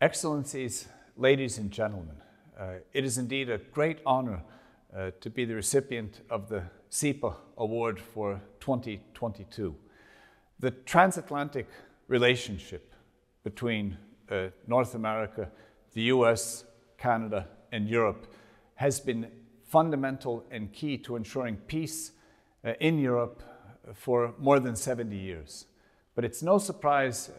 Excellencies, ladies and gentlemen, it is indeed a great honor to be the recipient of the CEPA Award for 2022. The transatlantic relationship between North America, the US, Canada, and Europe has been fundamental and key to ensuring peace in Europe for more than 70 years. But it's no surprise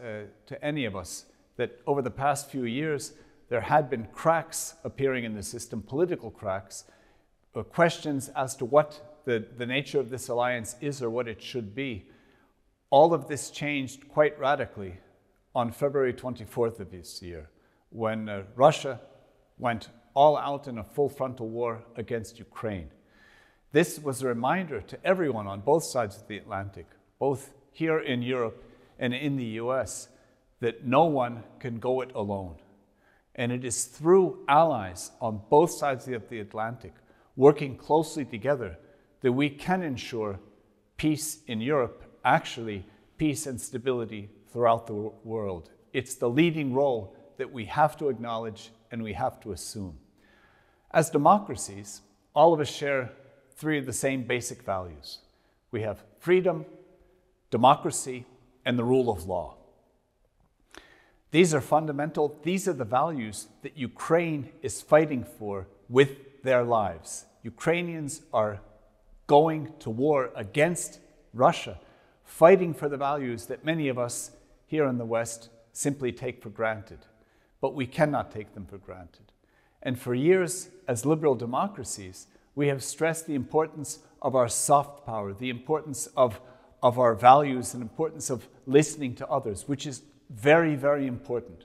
to any of us that over the past few years, there had been cracks appearing in the system, political cracks, questions as to what the nature of this alliance is or what it should be. All of this changed quite radically on February 24th of this year, when Russia went all out in a full frontal war against Ukraine. This was a reminder to everyone on both sides of the Atlantic, both here in Europe and in the US, that no one can go it alone. And it is through allies on both sides of the Atlantic, working closely together, that we can ensure peace in Europe, actually peace and stability throughout the world. It's the leading role that we have to acknowledge and we have to assume. As democracies, all of us share three of the same basic values. We have freedom, democracy, and the rule of law. These are fundamental. These are the values that Ukraine is fighting for with their lives. Ukrainians are going to war against Russia, fighting for the values that many of us here in the West simply take for granted. But we cannot take them for granted. And for years, as liberal democracies, we have stressed the importance of our soft power, the importance of our values, and importance of listening to others, which is very, very important.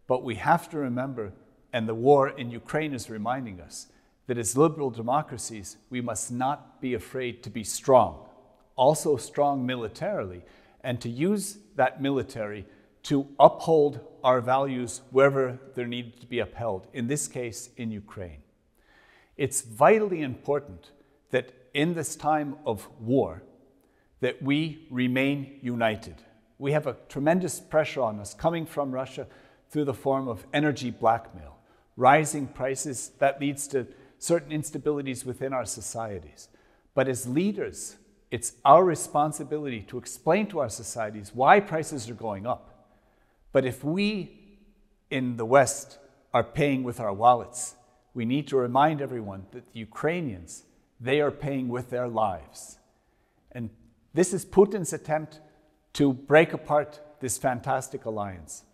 But we have to remember, and the war in Ukraine is reminding us, that as liberal democracies, we must not be afraid to be strong, also strong militarily, and to use that military to uphold our values wherever they're needed to be upheld, in this case, in Ukraine. It's vitally important that in this time of war, that we remain united. We have a tremendous pressure on us coming from Russia through the form of energy blackmail, rising prices that leads to certain instabilities within our societies. But as leaders, it's our responsibility to explain to our societies why prices are going up. But if we in the West are paying with our wallets, we need to remind everyone that the Ukrainians, they are paying with their lives. And this is Putin's attempt to break apart this fantastic alliance,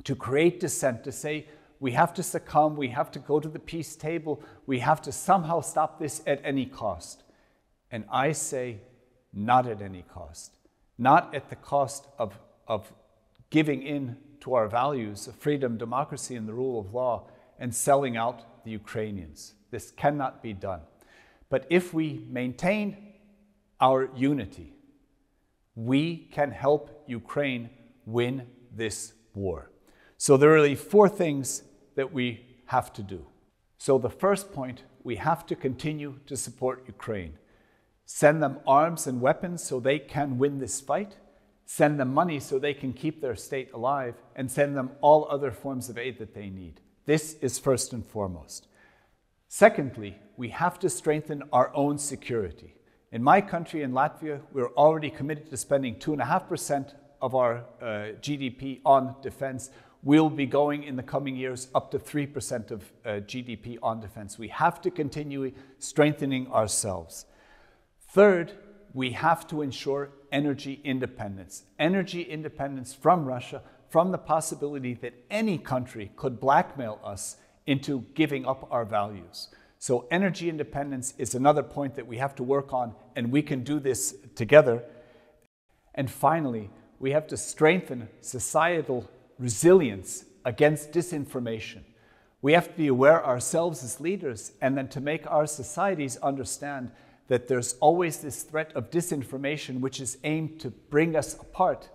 to create dissent, to say we have to succumb, we have to go to the peace table, we have to somehow stop this at any cost. And I say, not at any cost. Not at the cost of giving in to our values of freedom, democracy, and the rule of law, and selling out the Ukrainians. This cannot be done. But if we maintain our unity, we can help Ukraine win this war. So there are really four things that we have to do. So the first point, we have to continue to support Ukraine. Send them arms and weapons so they can win this fight, send them money so they can keep their state alive, and send them all other forms of aid that they need. This is first and foremost. Secondly, we have to strengthen our own security. In my country, in Latvia, we're already committed to spending 2.5% of our GDP on defense. We'll be going in the coming years up to 3% of GDP on defense. We have to continue strengthening ourselves. Third, we have to ensure energy independence. Energy independence from Russia, from the possibility that any country could blackmail us into giving up our values. So energy independence is another point that we have to work on, and we can do this together. And finally, we have to strengthen societal resilience against disinformation. We have to be aware ourselves as leaders, and then to make our societies understand that there's always this threat of disinformation which is aimed to bring us apart.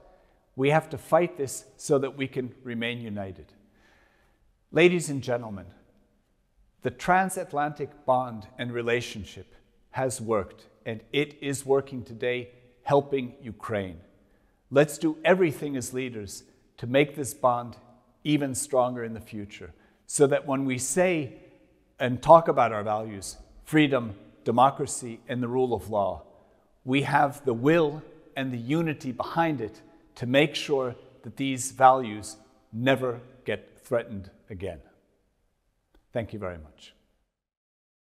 We have to fight this so that we can remain united. Ladies and gentlemen, the transatlantic bond and relationship has worked, and it is working today, helping Ukraine. Let's do everything as leaders to make this bond even stronger in the future, so that when we say and talk about our values, freedom, democracy, and the rule of law, we have the will and the unity behind it to make sure that these values never get threatened again. Thank you very much.